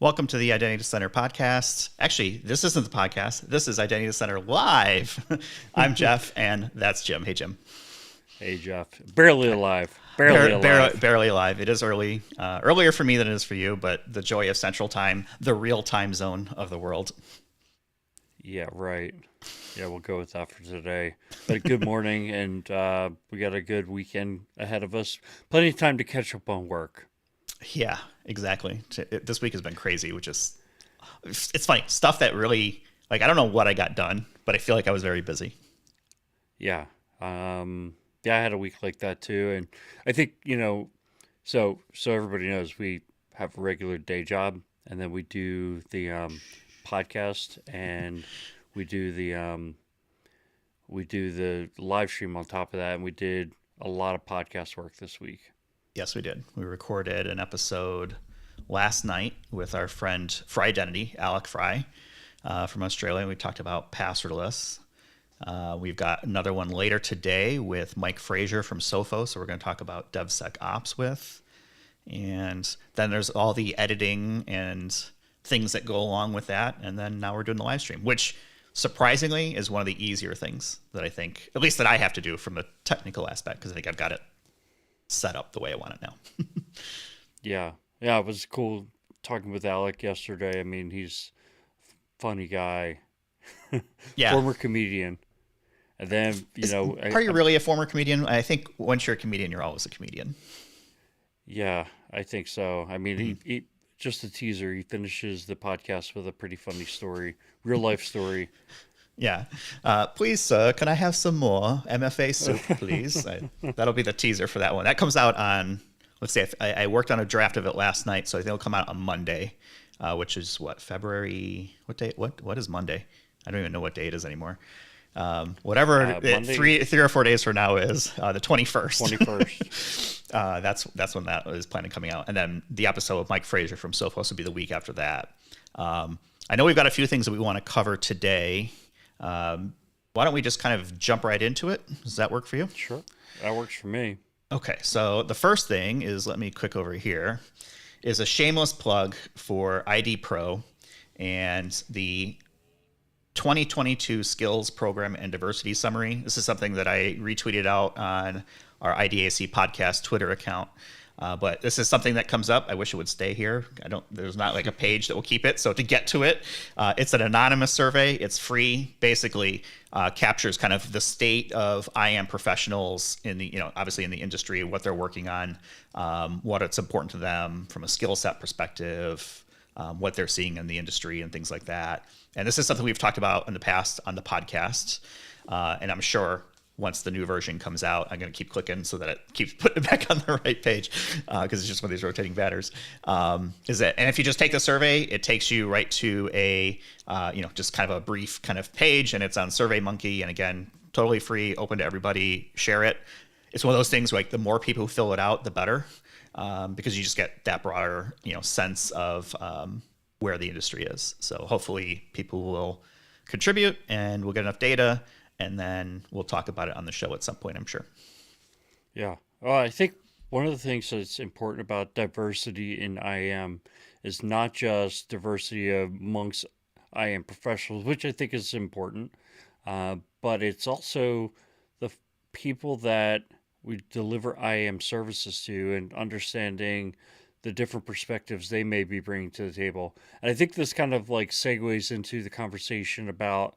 Welcome to the Identity Center podcast. Actually, this isn't the podcast. This is Identity Center Live. I'm Jeff, and that's Jim. Hey, Jim. Hey, Jeff. Barely alive. Barely alive. Barely alive. It is early. Earlier for me than it is for you, but the joy of Central Time, the real time zone of the world. Yeah, right. Yeah, we'll go with that for today. But good morning, and we got a good weekend ahead of us. Plenty of time to catch up on work. Yeah, exactly. This week has been crazy, it's funny. Stuff that really, I don't know what I got done, but I feel like I was very busy. Yeah. Yeah, I had a week like that too. And I think, so everybody knows we have a regular day job, and then we do the podcast, and we do the live stream on top of that, and we did a lot of podcast work this week. Yes, we did. We recorded an episode last night with our friend Fry Identity, Alec Fry, from Australia. We talked about Passwordless. We've got another one later today with Mike Frazier from Sophos, so we're going to talk about DevSecops with. And then there's all the editing and things that go along with that. And then now we're doing the live stream, which surprisingly is one of the easier things that I think, at least that I have to do from a technical aspect, because I think I've got it set up the way I want it now. Yeah. Yeah, it was cool talking with Alec yesterday. I mean, he's a funny guy. Yeah. Former comedian. And then, Are you really a former comedian? I think once you're a comedian, you're always a comedian. Yeah, I think so. I mean, he just a teaser. He finishes the podcast with a pretty funny story, real life story. Yeah. Please, sir, can I have some more MFA soup, please? That'll be the teaser for that one. That comes out on, let's see, I worked on a draft of it last night, so I think it'll come out on Monday, which is February, what day? What is Monday? I don't even know what day it is anymore. Whatever three or 4 days from now is, the 21st. 21st. That's when that is planning coming out. And then the episode with Mike Frazier from Sophos will be the week after that. I know we've got a few things that we want to cover today. Why don't we just kind of jump right into it? Does that work for you? Sure. That works for me. Okay. So the first thing is, let me click over here, is a shameless plug for ID Pro and the 2022 Skills Program and Diversity Summary. This is something that I retweeted out on our IDAC podcast Twitter account. But this is something that comes up. I wish it would stay here. There's not like a page that will keep it. So to get to it, it's an anonymous survey. It's free. Basically, captures kind of the state of IAM professionals in the, obviously in the industry, what they're working on, what it's important to them from a skill set perspective, what they're seeing in the industry and things like that. And this is something we've talked about in the past on the podcast. And I'm sure once the new version comes out, I'm going to keep clicking so that it keeps putting it back on the right page, because it's just one of these rotating banners. And if you just take the survey, it takes you right to a, just kind of a brief kind of page, and it's on SurveyMonkey. And again, totally free, open to everybody, share it. It's one of those things like the more people who fill it out, the better, because you just get that broader, sense of where the industry is. So hopefully people will contribute and we'll get enough data, and then we'll talk about it on the show at some point, I'm sure. Yeah. Well, I think one of the things that's important about diversity in IAM is not just diversity amongst IAM professionals, which I think is important, but it's also the people that we deliver IAM services to and understanding the different perspectives they may be bringing to the table. And I think this kind of segues into the conversation about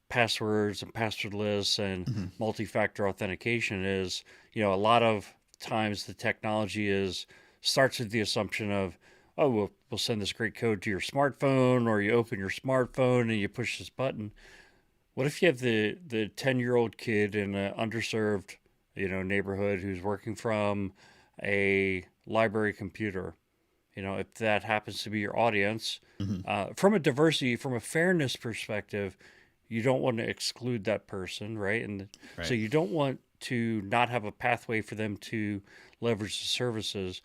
passwords and passwordless and multi-factor authentication. Is, a lot of times the technology starts with the assumption of, oh, we'll send this great code to your smartphone, or you open your smartphone and you push this button. What if you have the 10-year-old kid in an underserved, neighborhood who's working from a library computer? If that happens to be your audience, from a fairness perspective, you don't want to exclude that person, right? And Right. So you don't want to not have a pathway for them to leverage the services.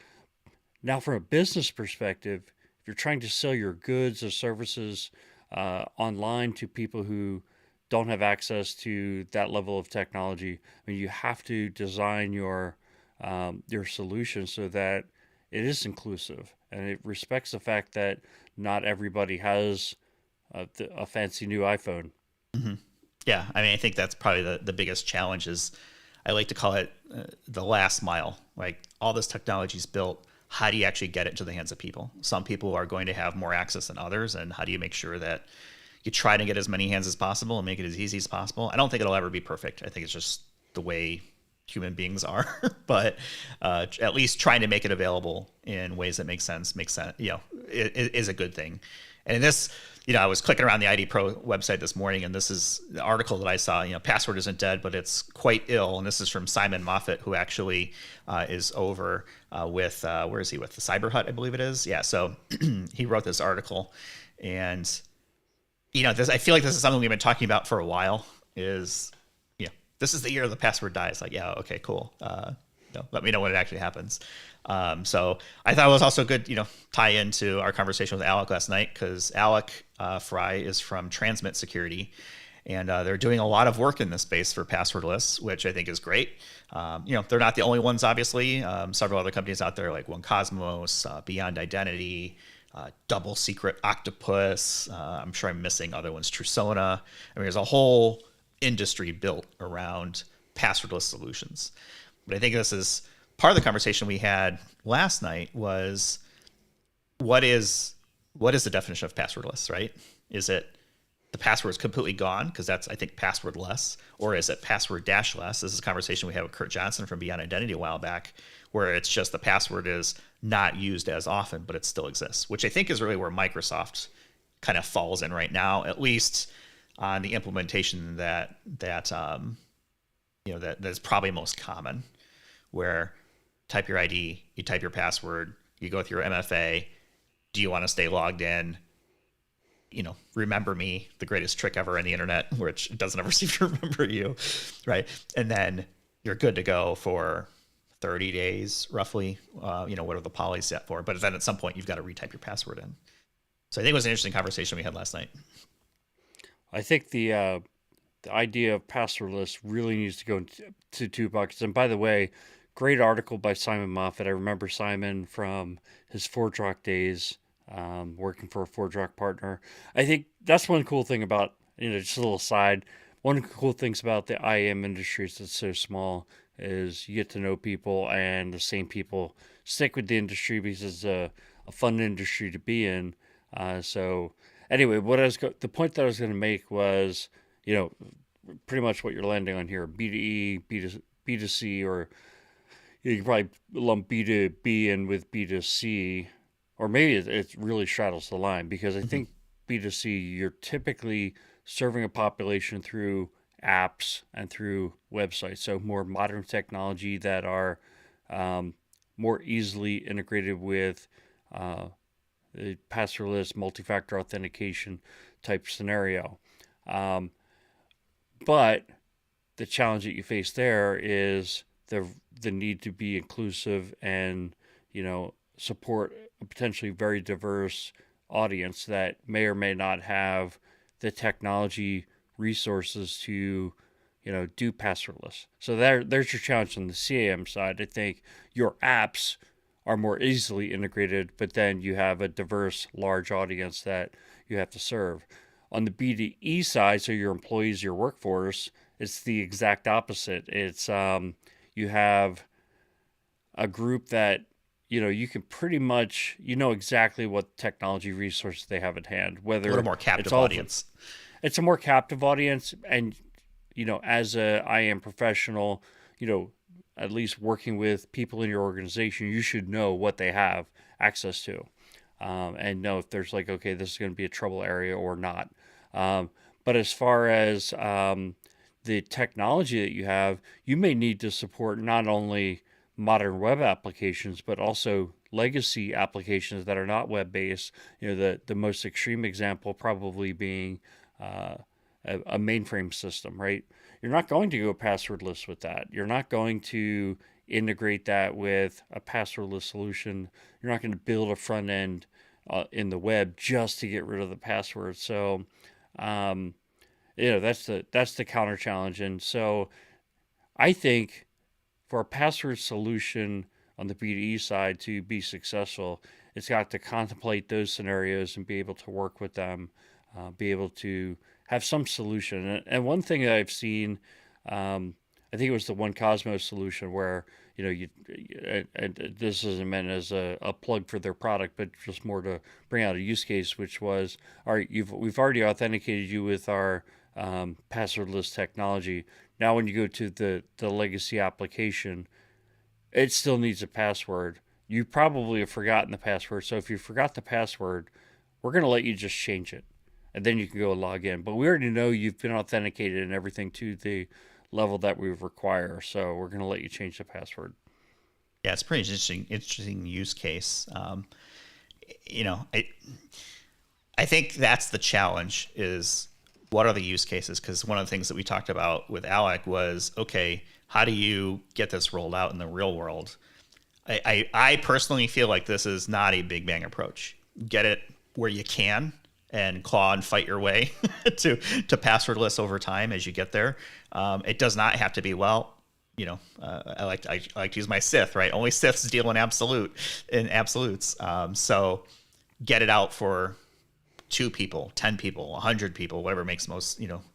Now, from a business perspective, if you're trying to sell your goods or services online to people who don't have access to that level of technology, I mean, you have to design your solution so that it is inclusive and it respects the fact that not everybody has a fancy new iPhone. Hmm. Yeah, I mean, I think that's probably the biggest challenge is I like to call it the last mile. Like all this technology is built. How do you actually get it into the hands of people? Some people are going to have more access than others, and how do you make sure that you try to get as many hands as possible and make it as easy as possible? I don't think it'll ever be perfect. I think it's just the way human beings are, but at least trying to make it available in ways that makes sense, is a good thing. And in this, I was clicking around the ID Pro website this morning, and this is the article that I saw. Password isn't dead, but it's quite ill. And this is from Simon Moffat, who actually is over with where is he with the Cyber Hut, I believe it is. Yeah, so he wrote this article, and I feel like this is something we've been talking about for a while. Is this is the year the password dies. Like, yeah, okay, cool. Let me know when it actually happens. So I thought it was also good, tie into our conversation with Alec last night, because Alec Fry is from Transmit Security, and they're doing a lot of work in this space for Passwordless, which I think is great. They're not the only ones, obviously. Several other companies out there like One Cosmos, Beyond Identity, Double Secret Octopus. I'm sure I'm missing other ones, Trusona. I mean, there's a whole industry built around passwordless solutions. But I think this is part of the conversation we had last night was what is the definition of passwordless, right? Is it the password is completely gone, because that's, I think, passwordless, or is it password-less? This is a conversation we had with Kurt Johnson from Beyond Identity a while back, where it's just the password is not used as often, but it still exists, which I think is really where Microsoft kind of falls in right now, at least on the implementation that is probably most common, where type your ID, you type your password, you go through your MFA. Do you want to stay logged in? Remember me, the greatest trick ever on the internet, which it doesn't ever seem to remember you, right? And then you're good to go for 30 days, roughly, whatever the poly's set for. But then at some point, you've got to retype your password in. So I think it was an interesting conversation we had last night. I think the idea of passwordless really needs to go into two buckets. And by the way, great article by Simon Moffat. I remember Simon from his ForgeRock days, working for a ForgeRock partner. I think that's one cool thing about, just a little side. One of the cool things about the IAM industry is it's so small, is you get to know people, and the same people stick with the industry because it's a fun industry to be in. So anyway, the point that I was going to make was, pretty much what you're landing on here: B2E, B2C, or you can probably lump B2B in with B2C, or maybe it really straddles the line, because I think B2C, you're typically serving a population through apps and through websites, so more modern technology that are more easily integrated with the passwordless multi-factor authentication type scenario. But the challenge that you face there is the need to be inclusive and support a potentially very diverse audience that may or may not have the technology resources to do passwordless. So there's your challenge on the CAM side. I think your apps are more easily integrated, but then you have a diverse, large audience that you have to serve. On the B2E side, so your employees, your workforce, it's the exact opposite. It's you have a group that you can pretty much exactly what technology resources they have at hand. Whether a little more captive audience. It's a more captive audience, and as a IAM professional, at least working with people in your organization, you should know what they have access to, and know if there's okay, this is going to be a trouble area or not. But as far as the technology that you have, you may need to support not only modern web applications, but also legacy applications that are not web-based. The most extreme example probably being a mainframe system, right? You're not going to go passwordless with that. You're not going to integrate that with a passwordless solution. You're not going to build a front end in the web just to get rid of the password. So, that's the counter challenge. And so I think for a password solution, on the B2E side to be successful, it's got to contemplate those scenarios and be able to work with them, be able to have some solution. And one thing that I've seen, I think it was the One Cosmos solution where, and this isn't meant as a plug for their product, but just more to bring out a use case, which was, all right, we've already authenticated you with our passwordless technology. Now, when you go to the legacy application, it still needs a password. You probably have forgotten the password. So if you forgot the password, we're going to let you just change it. And then you can go log in. But we already know you've been authenticated and everything to the level that we require. So we're going to let you change the password. Yeah, it's pretty interesting use case. I think that's the challenge is what are the use cases? Because one of the things that we talked about with Alec was, okay, how do you get this rolled out in the real world? I personally feel like this is not a big bang approach. Get it where you can and claw and fight your way to passwordless over time as you get there. It does not have to be, I like to use my Sith, right? Only Siths deal in absolutes. So get it out for 2 people, 10 people, 100 people, whatever makes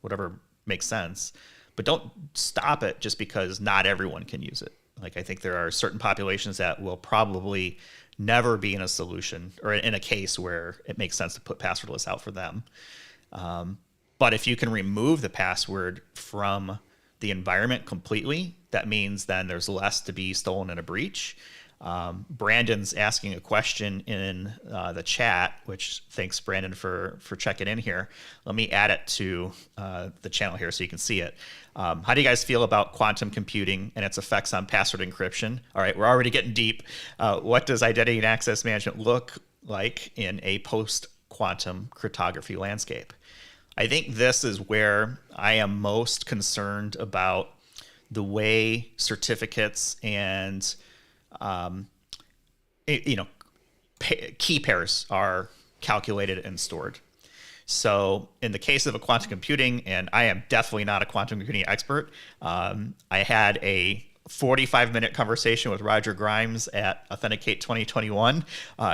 whatever makes sense. But don't stop it just because not everyone can use it. Like, I think there are certain populations that will probably never be in a solution or in a case where it makes sense to put passwordless out for them. But if you can remove the password from the environment completely, that means then there's less to be stolen in a breach. Brandon's asking a question in the chat, which thanks Brandon for checking in here. Let me add it to the channel here so you can see it. How do you guys feel about quantum computing and its effects on password encryption? All right, we're already getting deep. What does identity and access management look like in a post-quantum cryptography landscape? I think this is where I am most concerned about the way certificates and key pairs are calculated and stored. So in the case of a quantum computing, and I am definitely not a quantum computing expert, I had a 45-minute conversation with Roger Grimes at Authenticate 2021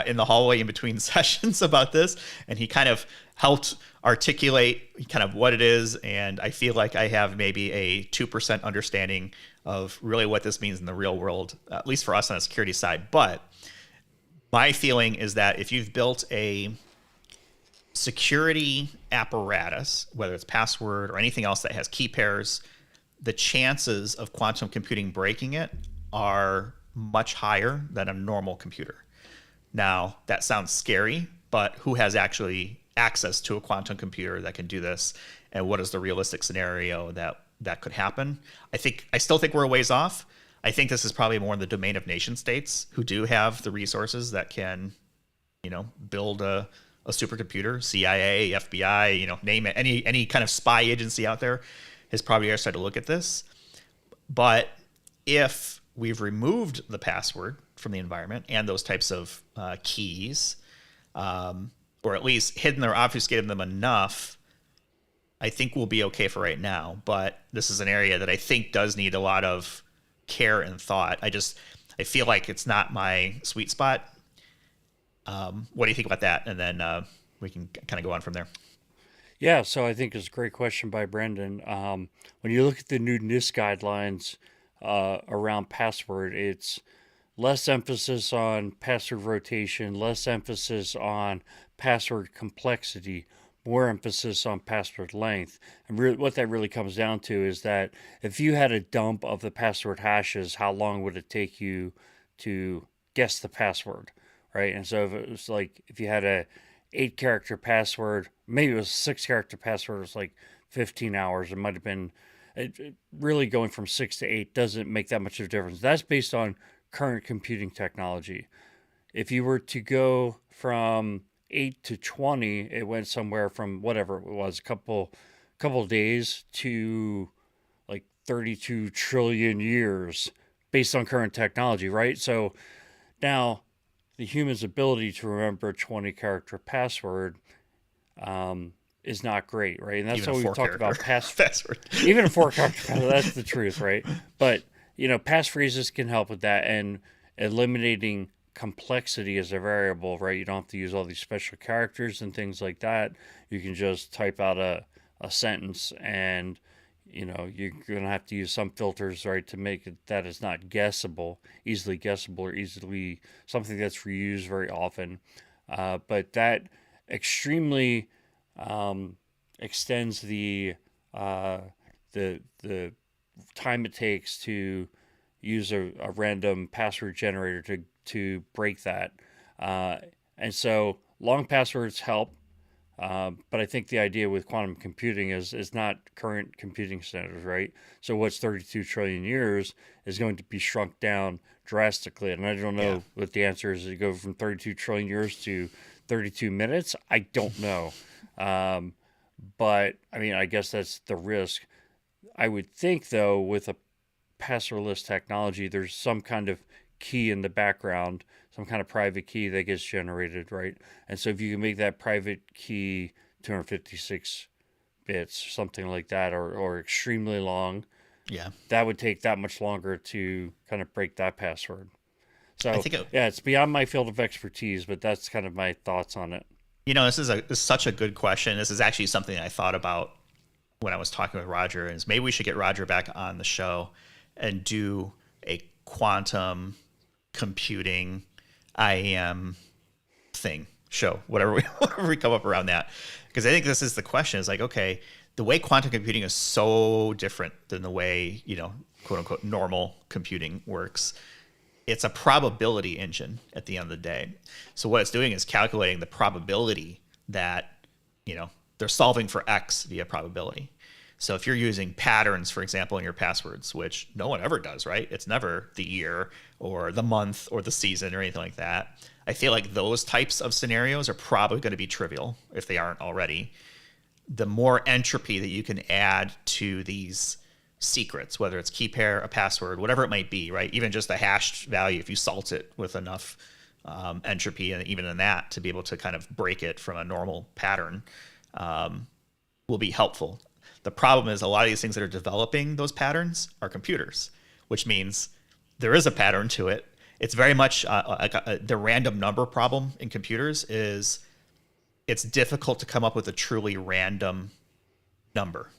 in the hallway in between sessions about this, and he kind of helped articulate kind of what it is, and I feel like I have maybe a 2% understanding of really what this means in the real world, at least for us on the security side. But my feeling is that if you've built a security apparatus, whether it's password or anything else that has key pairs, the chances of quantum computing breaking it are much higher than a normal computer. Now, that sounds scary, but who has actually access to a quantum computer that can do this? And what is the realistic scenario that could happen? I still think we're a ways off. I think this is probably more in the domain of nation states who do have the resources that can, build a supercomputer. CIA, FBI, name it. Any kind of spy agency out there has probably started to look at this. But if we've removed the password from the environment and those types of keys, or at least hidden or obfuscated them enough, I think we'll be okay for right now. But this is an area that I think does need a lot of care and thought. I feel like it's not my sweet spot. What do you think about that? And then we can kind of go on from there. Yeah, so I think it's a great question by Brendan. When you look at the new NIST guidelines around password, it's less emphasis on password rotation, less emphasis on password complexity, more emphasis on password length. And what that really comes down to is that if you had a dump of the password hashes, how long would it take you to guess the password, right? And so if it was like, if you had a 8-character password, maybe it was a 6-character password, it was like 15 hours. It might have been really going from 6 to 8 doesn't make that much of a difference. That's based on current computing technology. If you were to go from 8 to 20, it went somewhere from whatever it was, a couple days to like 32 trillion years based on current technology, right? So now the human's ability to remember a 20-character password is not great, right? And that's Even what we've talked about. Password. Even a 4-character password, that's the truth, right? But, passphrases can help with that. And eliminating complexity as a variable, right? You don't have to use all these special characters and things like that. You can just type out a sentence, and you're going to have to use some filters, right, to make it that it's not easily guessable, or easily something that's reused very often. But that extremely extends uh, the time it takes to use a random password generator to break that. Uh, and so long passwords help, but I think the idea with quantum computing is not current computing standards, right? So what's 32 trillion years is going to be shrunk down drastically. And I don't Yeah. know what the answer is. Does it go from 32 trillion years to 32 minutes? I don't know. Um, but I mean, I guess that's the risk. I would think, though, with a passwordless technology, there's some kind of key in the background, some kind of private key that gets generated, right? And so if you can make that private key 256 bits, something like that, or extremely long, Yeah. that would take that much longer to kind of break that password. I So think it, yeah, it's beyond my field of expertise, but that's kind of my thoughts on it. this is such a good question. This is actually something I thought about when I was talking with Roger, is maybe we should get Roger back on the show and do a quantum computing IAM thing show, whatever we come up around that. Because I think this is the question, is like, okay, the way quantum computing is so different than the way, quote unquote, normal computing works. It's a probability engine at the end of the day. So what it's doing is calculating the probability that, they're solving for X via probability. So if you're using patterns, for example, in your passwords, which no one ever does, right? It's never the year or the month or the season or anything like that. I feel like those types of scenarios are probably going to be trivial if they aren't already. The more entropy that you can add to these secrets, whether it's key pair, a password, whatever it might be, right? Even just a hashed value, if you salt it with enough entropy, and even in that, to be able to kind of break it from a normal pattern, will be helpful. The problem is a lot of these things that are developing those patterns are computers, which means there is a pattern to it. It's very much the random number problem in computers is it's difficult to come up with a truly random number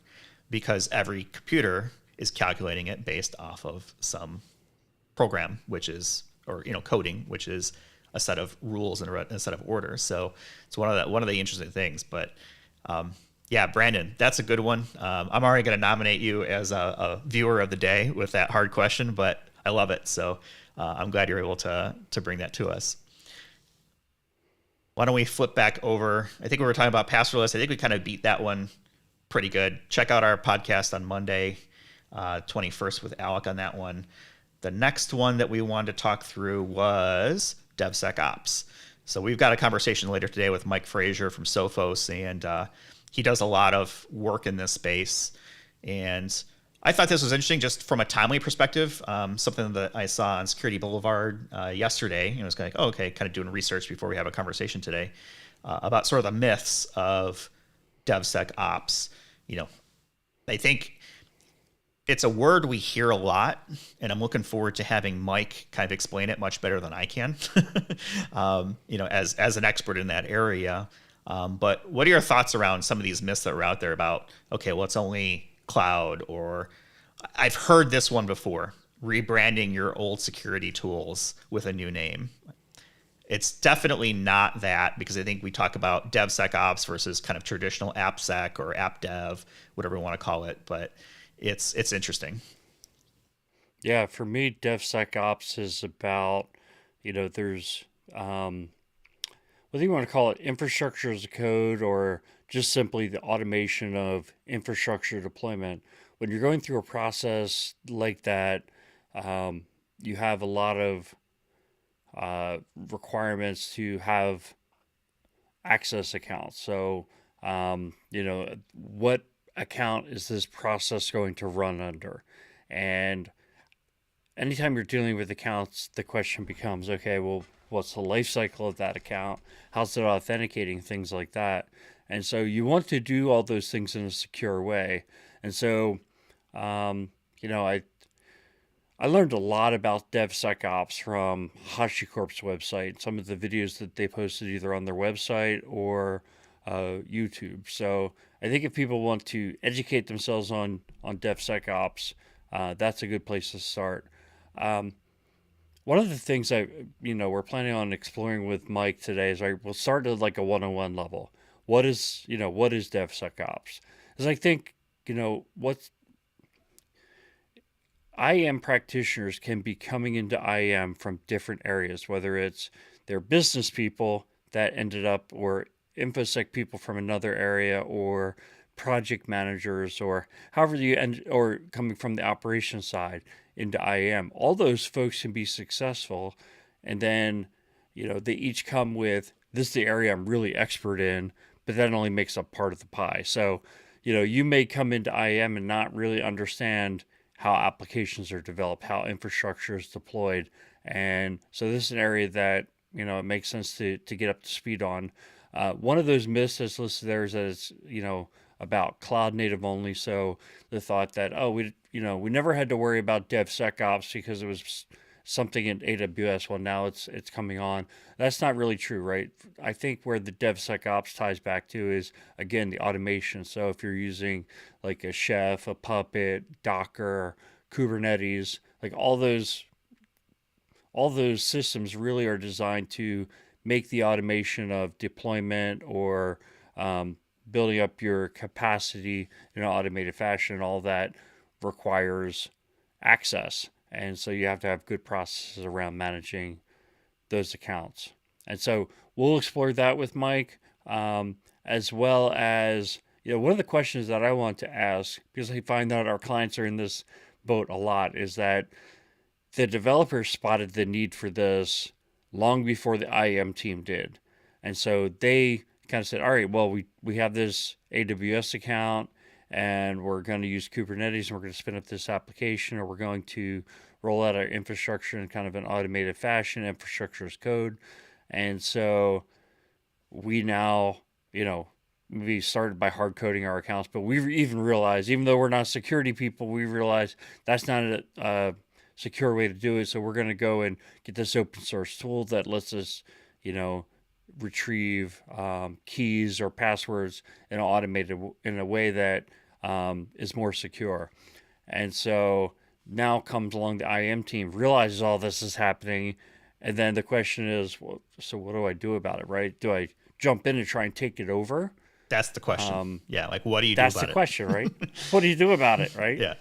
because every computer is calculating it based off of some program, which is, or coding, which is a set of rules and a set of orders. So it's one of the interesting things. But yeah, Brandon, that's a good one. I'm already going to nominate you as a viewer of the day with that hard question, but I love it. So I'm glad you're able to bring that to us. Why don't we flip back over? I think we were talking about passwordless. I think we kind of beat that one pretty good. Check out our podcast on Monday, 21st with Alec on that one. The next one that we wanted to talk through was DevSecops. So we've got a conversation later today with Mike Frazier from Sophos, and he does a lot of work in this space. And I thought this was interesting just from a timely perspective, something that I saw on Security Boulevard yesterday. It was kind of like, oh, okay, kind of doing research before we have a conversation today about sort of the myths of DevSecOps. I think it's a word we hear a lot, and I'm looking forward to having Mike kind of explain it much better than I can, as an expert in that area. But what are your thoughts around some of these myths that are out there about, okay, well, it's only cloud, or I've heard this one before, rebranding your old security tools with a new name. It's definitely not that, because I think we talk about DevSecOps versus kind of traditional AppSec or AppDev, whatever we want to call it. But it's interesting. Yeah, for me, DevSecOps is about, there's whether you want to call it infrastructure as a code or just simply the automation of infrastructure deployment. When you're going through a process like that, you have a lot of requirements to have access accounts. So, what account is this process going to run under? And anytime you're dealing with accounts, the question becomes, okay, well, what's the life cycle of that account? How's it authenticating? Things like that. And so you want to do all those things in a secure way. And so, I I learned a lot about DevSecops from HashiCorp's website, some of the videos that they posted either on their website or YouTube. So I think if people want to educate themselves on DevSecops, that's a good place to start. Um, One of the things we're planning on exploring with Mike today is we'll start at like a 101 level. What is DevSecOps? Because I think, what's IAM practitioners can be coming into IAM from different areas, whether it's their business people that ended up, or InfoSec people from another area, or project managers, or however you end, or coming from the operations side into IAM. All those folks can be successful, and then they each come with this is the area I'm really expert in, but that only makes up part of the pie. So you may come into IAM and not really understand how applications are developed, how infrastructure is deployed. And so this is an area that, it makes sense to get up to speed on. One of those myths that's listed there is that it's, about cloud native only. So the thought that, oh, we never had to worry about DevSecOps because it was something in AWS. Well, now it's coming on. That's not really true, right? I think where the DevSecOps ties back to is, again, the automation. So if you're using like a Chef, a Puppet, Docker, Kubernetes, like all those systems really are designed to make the automation of deployment or building up your capacity in an automated fashion. And all that requires access. And so you have to have good processes around managing those accounts. And so we'll explore that with Mike, as well as, one of the questions that I want to ask, because I find that our clients are in this boat a lot, is that the developers spotted the need for this long before the IAM team did. And so they kind of said, all right, well, we have this AWS account and we're going to use Kubernetes and we're going to spin up this application, or we're going to roll out our infrastructure in kind of an automated fashion, infrastructure as code. And so we now, we started by hard coding our accounts, but we even realized, even though we're not security people, we realized that's not a secure way to do it. So we're going to go and get this open source tool that lets us, retrieve keys or passwords in in a way that is more secure. And so now comes along the IAM team, realizes all this is happening, and then the question is, well, so what do I do about it, right? Do I jump in and try and take it over? That's the question. Yeah, like what do you do That's about the it? question, right? What do you do about it, right? Yeah.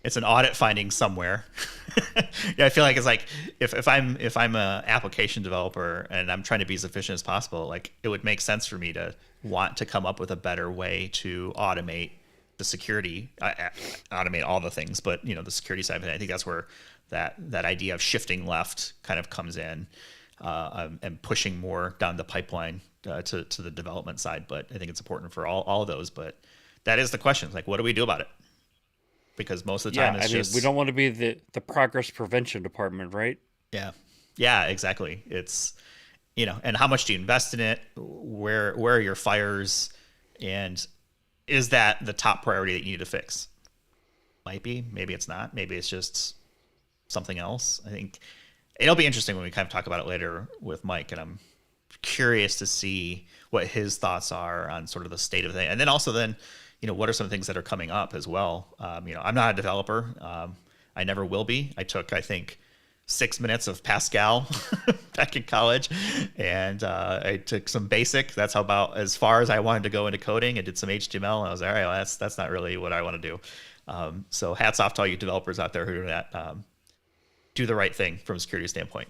It's an audit finding somewhere. Yeah, I feel like it's like if I'm a application developer and I'm trying to be as efficient as possible, like it would make sense for me to want to come up with a better way to automate the security, automate all the things, but the security side of it. I think that's where that idea of shifting left kind of comes in, and pushing more down the pipeline to the development side. But I think it's important for all of those. But that is the question: like, what do we do about it? Because most of the time, we don't want to be the progress prevention department, right? Yeah, exactly. It's and how much do you invest in it? Where are your fires? And is that the top priority that you need to fix? Might be, maybe it's not. Maybe it's just something else. I think it'll be interesting when we kind of talk about it later with Mike, and I'm curious to see what his thoughts are on sort of the state of the thing, and then also what are some things that are coming up as well? I'm not a developer. I never will be. I took, I think, 6 minutes of Pascal back in college, and I took some basic. That's about as far as I wanted to go into coding. I did some HTML, and I was like, all right, well, that's not really what I want to do. So hats off to all you developers out there who do that. Do the right thing from a security standpoint.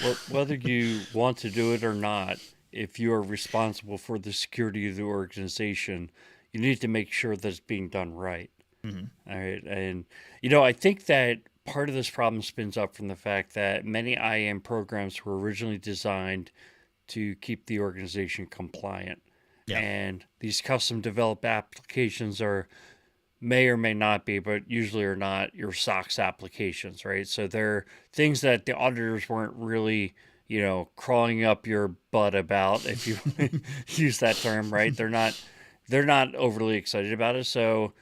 Well, whether you want to do it or not, if you are responsible for the security of the organization, you need to make sure that it's being done right. Mm-hmm. All right. And, I think that part of this problem spins up from the fact that many IAM programs were originally designed to keep the organization compliant. Yeah. And these custom developed applications may or may not be, but usually are not your SOX applications, right? So they're things that the auditors weren't really, crawling up your butt about, if you use that term, right? They're not overly excited about it. So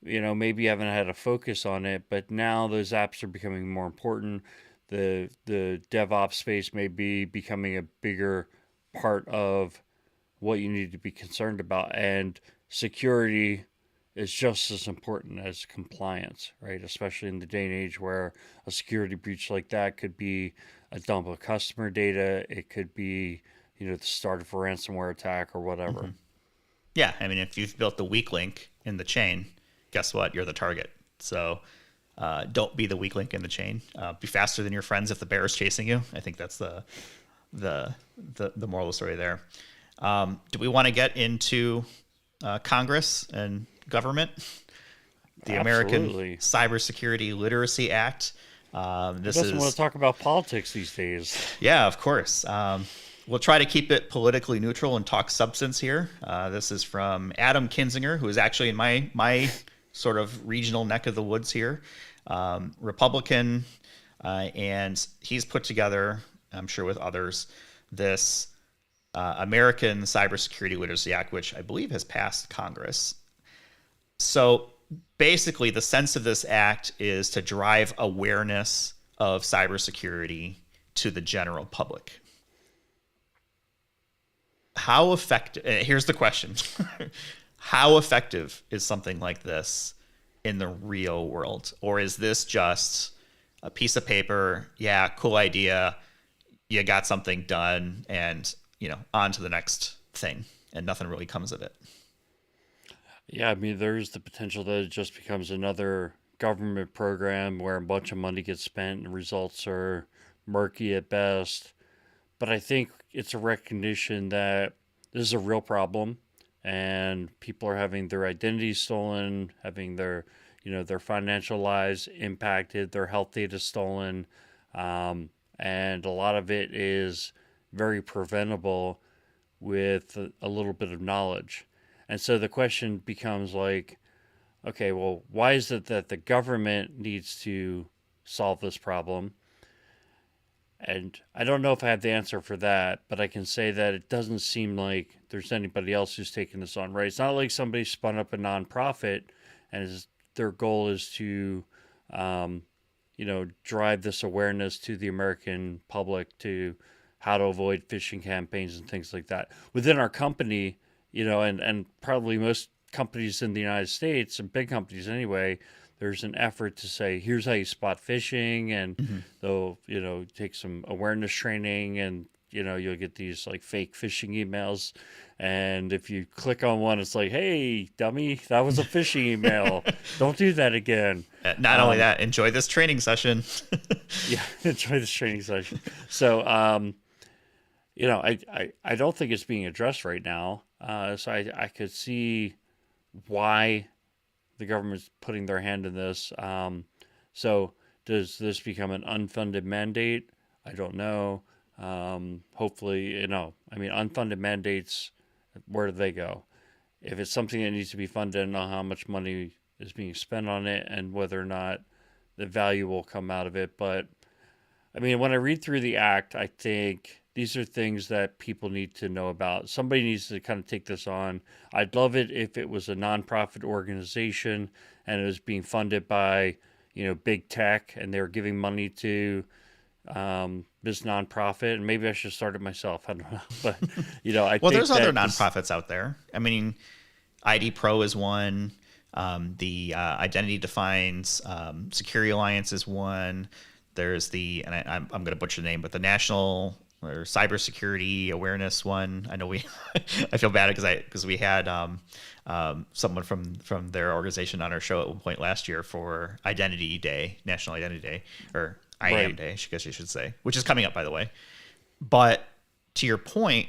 maybe you haven't had a focus on it, but now those apps are becoming more important. The DevOps space may be becoming a bigger part of what you need to be concerned about, and security is just as important as compliance, right? Especially in the day and age where a security breach like that could be a dump of customer data, it could be, the start of a ransomware attack or whatever. Hmm. Yeah, I mean, if you've built the weak link in the chain, guess what? You're the target. So don't be the weak link in the chain. Be faster than your friends if the bear is chasing you. I think that's the moral of the story there. Do we want to get into Congress and government? The American Absolutely. Cybersecurity Literacy Act. Who This doesn't want is, to talk about politics these days? yeah, of course. We'll try to keep it politically neutral and talk substance here. This is from Adam Kinzinger, who is actually in my sort of regional neck of the woods here, Republican, and he's put together, I'm sure with others, this American Cybersecurity Literacy Act, which I believe has passed Congress. So basically, the sense of this act is to drive awareness of cybersecurity to the general public. How effective? Here's the question: how effective is something like this in the real world, or is this just a piece of paper? Yeah, cool idea. You got something done, and on to the next thing, and nothing really comes of it. Yeah, I mean, there's the potential that it just becomes another government program where a bunch of money gets spent and results are murky at best. But I think it's a recognition that this is a real problem and people are having their identities stolen, having their financial lives impacted, their health data stolen. And a lot of it is very preventable with a little bit of knowledge. And so the question becomes like, okay, well, why is it that the government needs to solve this problem? And I don't know if I have the answer for that, but I can say that it doesn't seem like there's anybody else who's taking this on, right? It's not like somebody spun up a nonprofit and their goal is to, um, drive this awareness to the American public to how to avoid phishing campaigns and things like that. Within our company, and probably most companies in the United States, and big companies anyway, there's an effort to say, here's how you spot phishing, and Mm-hmm. they'll, take some awareness training, and, you'll get these like fake phishing emails. And if you click on one, it's like, hey, dummy, that was a phishing email. Don't do that again. Not only Um, that, enjoy this training session. yeah, enjoy this training session. So, I don't think it's being addressed right now. So I could see why the government's putting their hand in this. So does this become an unfunded mandate? I don't know. Hopefully, I mean, unfunded mandates, where do they go? If it's something that needs to be funded, I don't know how much money is being spent on it and whether or not the value will come out of it. But I mean, when I read through the act, I think these are things that people need to know about. Somebody needs to kind of take this on. I'd love it if it was a nonprofit organization and it was being funded by, big tech, and they were giving money to this nonprofit. And maybe I should start it myself. I don't know, but I Well, think there's other that this. nonprofits out there. I mean, ID Pro is one. The Identity Defines Security Alliance is one. There's I'm going to butcher the name, but the National or Cybersecurity Awareness one. I know I feel bad because we had someone from their organization on our show at one point last year for Identity Day, National Identity Day, or IAM Right. Day, I guess you should say, which is coming up, by the way. But to your point,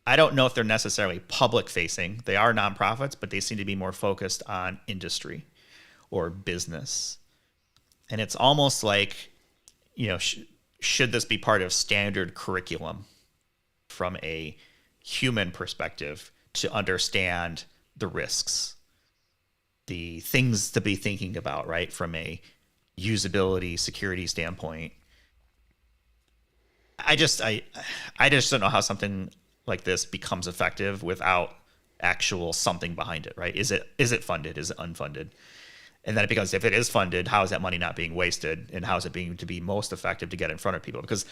I don't know if they're necessarily public facing. They are nonprofits, but they seem to be more focused on industry or business. And it's almost like, should this be part of standard curriculum from a human perspective to understand the risks, the things to be thinking about, right? From a usability, security standpoint. I just don't know how something like this becomes effective without actual something behind it, right? Is it funded? Is it unfunded? And then it becomes, if it is funded, how is that money not being wasted, and how is it being to be most effective to get in front of people? Because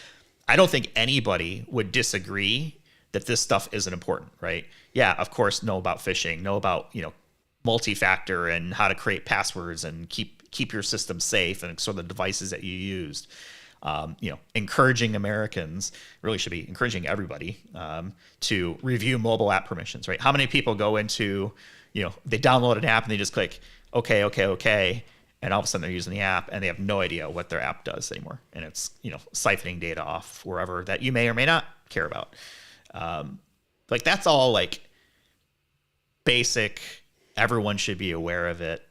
I don't think anybody would disagree that this stuff isn't important, right? Yeah, of course, know about phishing, know about multi-factor and how to create passwords and keep your system safe and sort of the devices that you used. Encouraging Americans, really should be encouraging everybody to review mobile app permissions, right? How many people go into, they download an app and they just click okay, okay, okay, and all of a sudden they're using the app and they have no idea what their app does anymore, and it's siphoning data off wherever that you may or may not care about. Like that's all like basic. Everyone should be aware of it.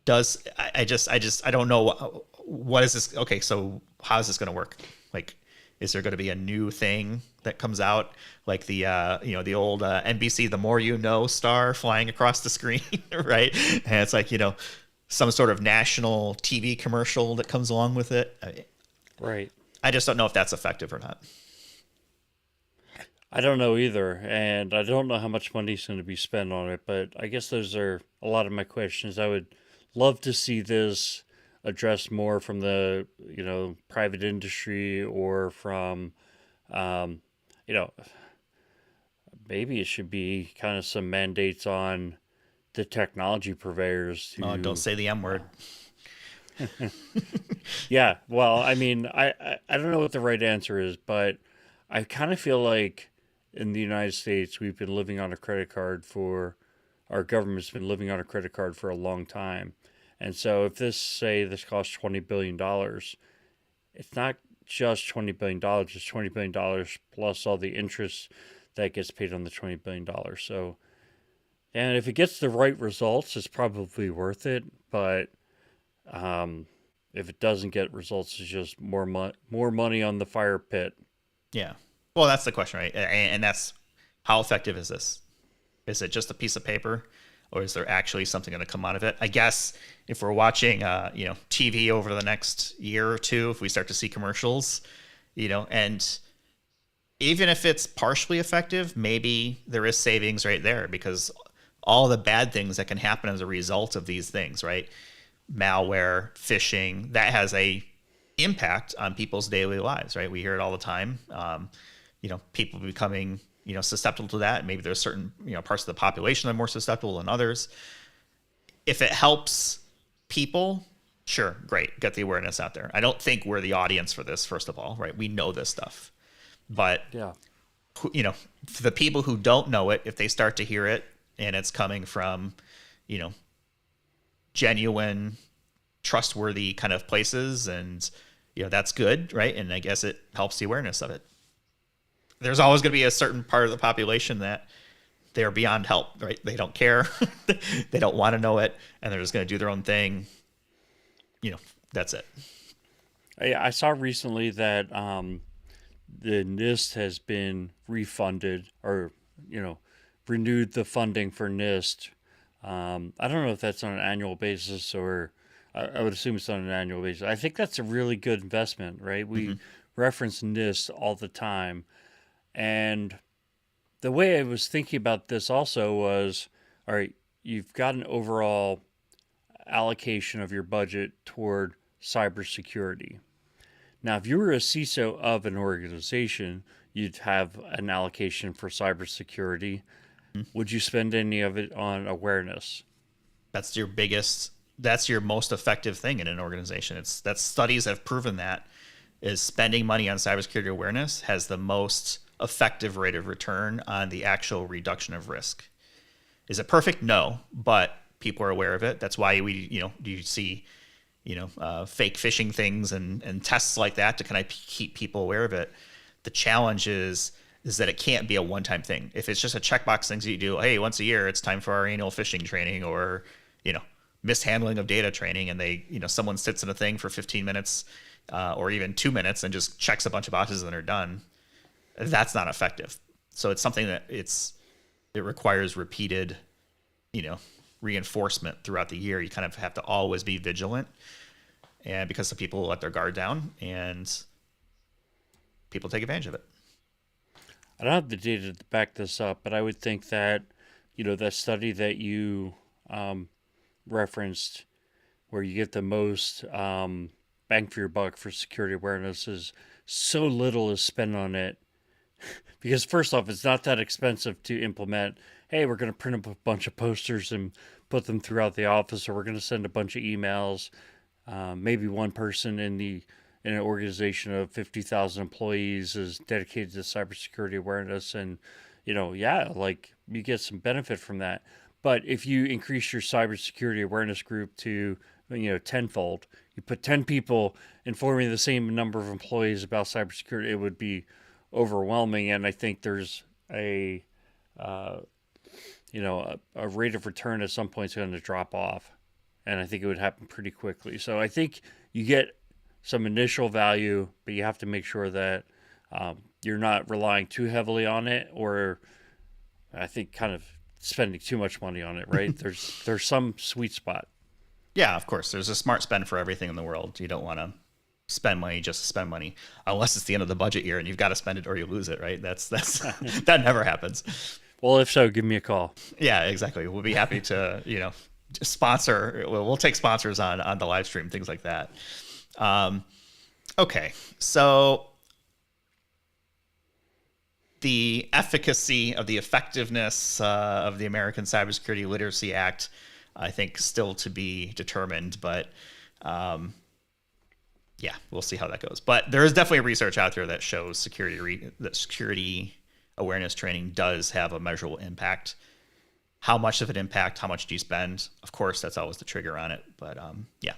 I don't know what is this. Okay, so how is this going to work? Like, is there going to be a new thing that comes out like the the old NBC "The More You Know" star flying across the screen, right? And it's like some sort of national TV commercial that comes along with it. Right. I just don't know if that's effective or not. I don't know either, and I don't know how much money's going to be spent on it, but I guess those are a lot of my questions. I would love to see this addressed more from the, private industry, or from, um, you know, maybe it should be kind of some mandates on the technology purveyors Oh, don't to, say the M word. yeah, well, I mean, I don't know what the right answer is, but I kind of feel like in the United States, we've been living on a credit card for, our government's been living on a credit card for a long time. And so if this costs $20 billion, it's not just $20 billion, it's $20 billion plus all the interest that gets paid on the $20 billion. So, and if it gets the right results, it's probably worth it. But um, if it doesn't get results, it's just more money on the fire pit. Yeah. Well, that's the question, right? And that's, how effective is this? Is it just a piece of paper, or is there actually something going to come out of it? I guess if we're watching, TV over the next year or two, if we start to see commercials, and even if it's partially effective, maybe there is savings right there, because all the bad things that can happen as a result of these things, right? Malware, phishing, that has a impact on people's daily lives, right? We hear it all the time. People becoming, susceptible to that. Maybe there's certain, parts of the population that are more susceptible than others. If it helps people, sure, great, get the awareness out there. I don't think we're the audience for this, first of all, right? We know this stuff. But, Yeah. For the people who don't know it, if they start to hear it and it's coming from, genuine, trustworthy kind of places, and, that's good, right? And I guess it helps the awareness of it. There's always going to be a certain part of the population that they're beyond help, right? They don't care. They don't want to know it, and they're just going to do their own thing. That's it. I saw recently that the NIST has been refunded, or, renewed the funding for NIST. I don't know if that's on an annual basis, or I would assume it's on an annual basis. I think that's a really good investment, right? We reference NIST all the time. And the way I was thinking about this also was, all right, you've got an overall allocation of your budget toward cybersecurity. Now, if you were a CISO of an organization, you'd have an allocation for cybersecurity. Would you spend any of it on awareness? That's your most effective thing in an organization. Studies have proven that is spending money on cybersecurity awareness has the most effective rate of return on the actual reduction of risk. Is it perfect? No, but people are aware of it. That's why you see, fake phishing things and tests like that to kind of keep people aware of it. The challenge is that it can't be a one-time thing. If it's just a checkbox things that you do, hey, once a year, it's time for our annual phishing training, or, mishandling of data training, and they, someone sits in a thing for 15 minutes or even 2 minutes and just checks a bunch of boxes and they're done. That's not effective. So it's something that it requires repeated, reinforcement throughout the year. You kind of have to always be vigilant, and because some people let their guard down and people take advantage of it. I don't have the data to back this up, but I would think that that study that you referenced, where you get the most bang for your buck for security awareness, is so little is spent on it. Because first off, it's not that expensive to implement. Hey, we're going to print up a bunch of posters and put them throughout the office, or we're going to send a bunch of emails. Maybe one person in an organization of 50,000 employees is dedicated to cybersecurity awareness, and yeah, like you get some benefit from that. But if you increase your cybersecurity awareness group to tenfold, you put 10 people informing the same number of employees about cybersecurity, it would be overwhelming. And I think there's uh, a rate of return at some point is going to drop off, and I think it would happen pretty quickly. So I think you get some initial value, but you have to make sure that you're not relying too heavily on it, or I think kind of spending too much money on it. Right? there's some sweet spot. Yeah, of course. There's a smart spend for everything in the world. You don't want to spend money just to spend money, unless it's the end of the budget year and you've got to spend it or you lose it. Right? That's that never happens. Well, if so, give me a call. Yeah, exactly. We'll be happy to sponsor. We'll take sponsors on the live stream, things like that. Okay, so the efficacy of the effectiveness of the American Cybersecurity Literacy Act, I think, still to be determined, but yeah, we'll see how that goes. But there is definitely research out there that shows that security awareness training does have a measurable impact. How much of an impact? How much do you spend? Of course, that's always the trigger on it. But yeah.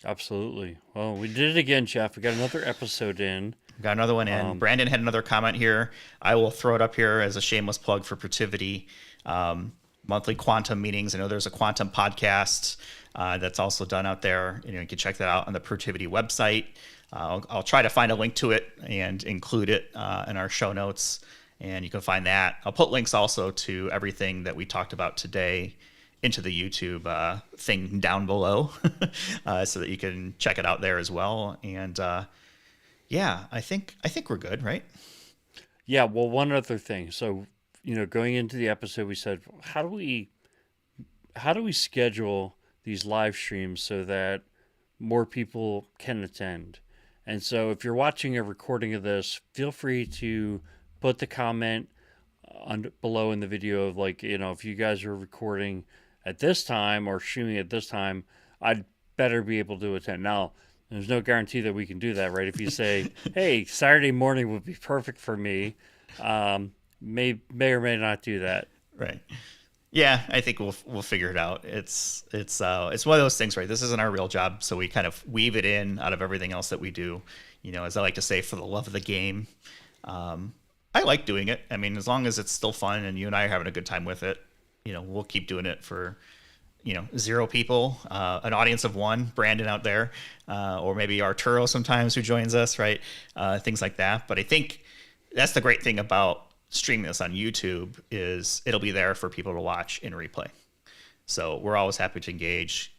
Absolutely. Well, we did it again, Jeff. We got another episode in. Got another one in. Brandon had another comment here. I will throw it up here as a shameless plug for Protivity. Monthly quantum meetings. I know there's a quantum podcast that's also done out there. You can check that out on the Protivity website. I'll try to find a link to it and include it in our show notes, and you can find that. I'll put links also to everything that we talked about today into the YouTube thing down below so that you can check it out there as well. And yeah, I think we're good, right? Yeah, well, one other thing. So, going into the episode, we said, how do we schedule these live streams so that more people can attend? And so if you're watching a recording of this, feel free to put the comment below in the video of if you guys are recording at this time or streaming at this time, I'd better be able to attend. Now, there's no guarantee that we can do that, right? If you say, hey, Saturday morning would be perfect for me, may or may not do that. Right. Yeah, I think we'll figure it out. It's one of those things, right? This isn't our real job, so we kind of weave it in out of everything else that we do. As I like to say, for the love of the game. I like doing it. I mean, as long as it's still fun and you and I are having a good time with it, we'll keep doing it for 0 people, an audience of 1, Brandon out there, or maybe Arturo sometimes who joins us, right? Things like that. But I think that's the great thing about streaming this on YouTube is it'll be there for people to watch in replay. So we're always happy to engage,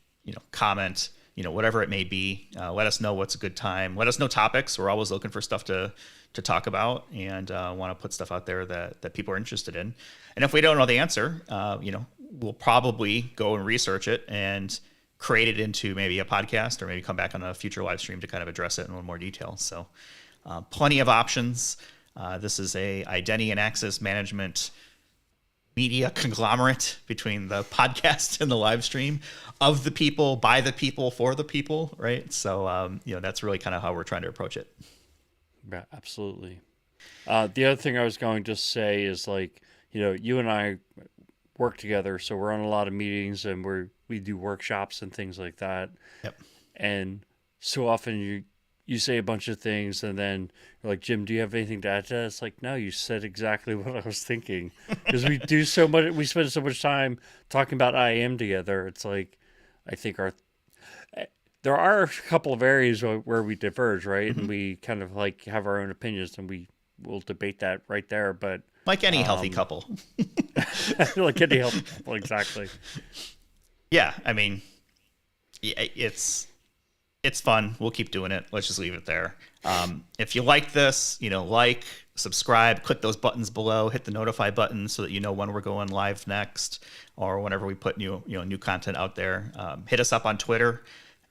comment, whatever it may be. Let us know what's a good time. Let us know topics. We're always looking for stuff to talk about and want to put stuff out there that people are interested in. And if we don't know the answer, we'll probably go and research it and create it into maybe a podcast or maybe come back on a future live stream to kind of address it in a little more detail. So plenty of options. This is a identity and access management media conglomerate between the podcast and the live stream, of the people, by the people, for the people, right? So, that's really kind of how we're trying to approach it. Yeah, absolutely. The other thing I was going to say is you and I work together, so we're on a lot of meetings and we do workshops and things like that. Yep. And so often you say a bunch of things and then you're like, Jim, do you have anything to add to that? It's like, no, you said exactly what I was thinking. Because we do so much, we spend so much time talking about IAM together. It's like, I think there are a couple of areas where we diverge, right? Mm-hmm. And we kind of have our own opinions, and we'll debate that right there. But like any healthy couple. Like any healthy couple, exactly. Yeah, I mean, it's It's fun. We'll keep doing it. Let's just leave it there. If you like this, like, subscribe, click those buttons below, hit the notify button so that you know when we're going live next or whenever we put new content out there. Hit us up on Twitter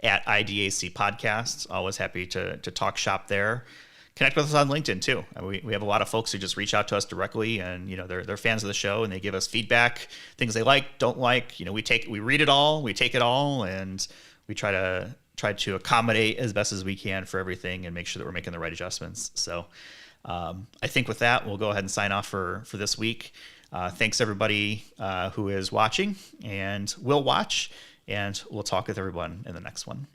at IDAC Podcasts. Always happy to talk shop there. Connect with us on LinkedIn too. We have a lot of folks who just reach out to us directly, and they're fans of the show, and they give us feedback, things they like, don't like. We read it all, we take it all, and we try to accommodate as best as we can for everything and make sure that we're making the right adjustments. So I think with that, we'll go ahead and sign off for this week. Thanks everybody who is watching and will watch, and we'll talk with everyone in the next one.